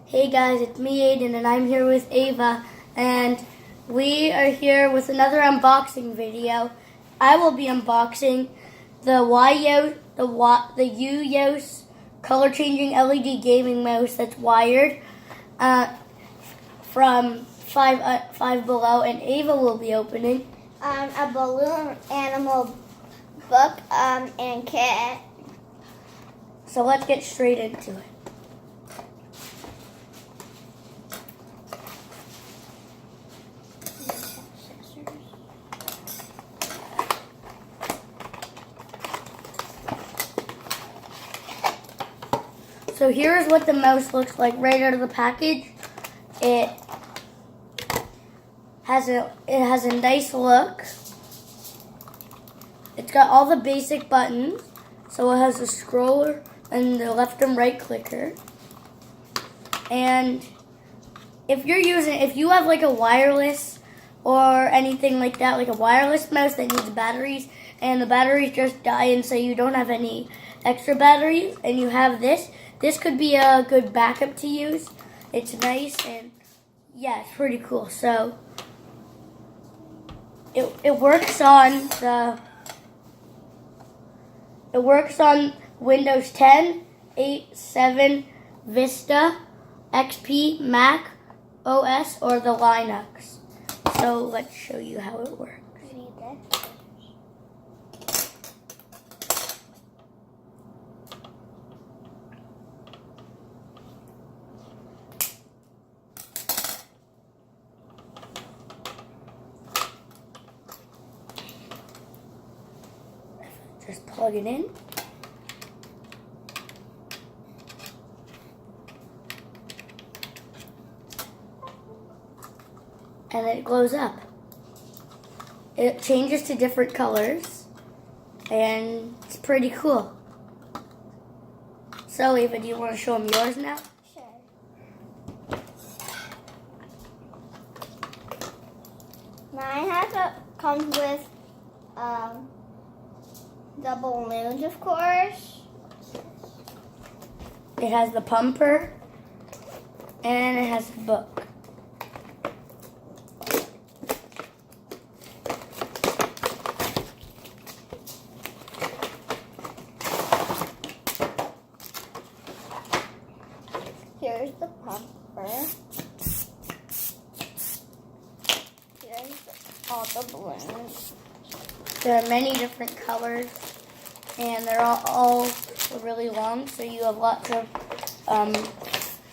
Hey guys, it's me Aiden and I'm here with Ava and we are here with another unboxing video. I will be unboxing the Youse color changing LED gaming mouse that's wired from Five Below, and Ava will be opening a balloon animal book and kit. So let's get straight into it. So here's what the mouse looks like right out of the package. It has a nice look. It's got all the basic buttons. So it has a scroller and the left and right clicker. And if you have like a wireless or anything like that, like a wireless mouse that needs batteries and the batteries just die and so you don't have any extra batteries and you have this could be a good backup to use. It's nice and yeah, it's pretty cool. So it works on Windows 10, 8, 7, Vista, XP, Mac OS, or the Linux. So let's show you how it works. Just plug it in. And it glows up. It changes to different colors. And it's pretty cool. So Ava, do you want to show them yours now? Sure. Mine comes with the balloons, of course. It has the pumper. And it has the book. Here's the pumper. Here's all the balloons. There are many different colors, and they're all really long, so you have lots of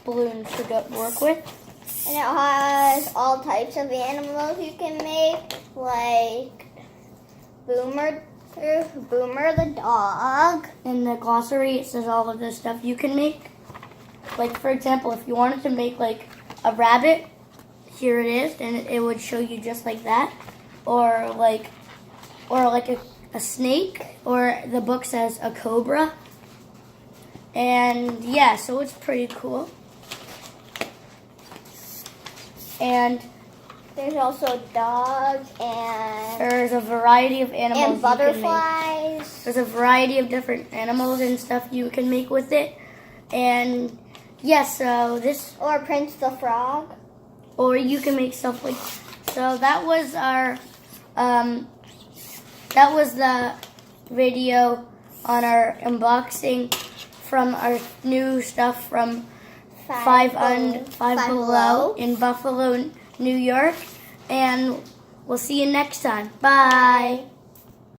balloons to work with. And it has all types of animals you can make, like Boomer the dog. In the glossary, it says all of the stuff you can make. Like, for example, if you wanted to make, like, a rabbit, here it is, and it would show you just like that. Or like a snake, or the book says a cobra. And, yeah, so it's pretty cool. And there's also dogs and there's a variety of animals and butterflies. There's a variety of different animals and stuff you can make with it. And yeah, so this, or Prince the Frog, or you can make stuff like. So that was our that was the video on our unboxing from our new stuff from Five Below in Buffalo, New York, and we'll see you next time. Bye.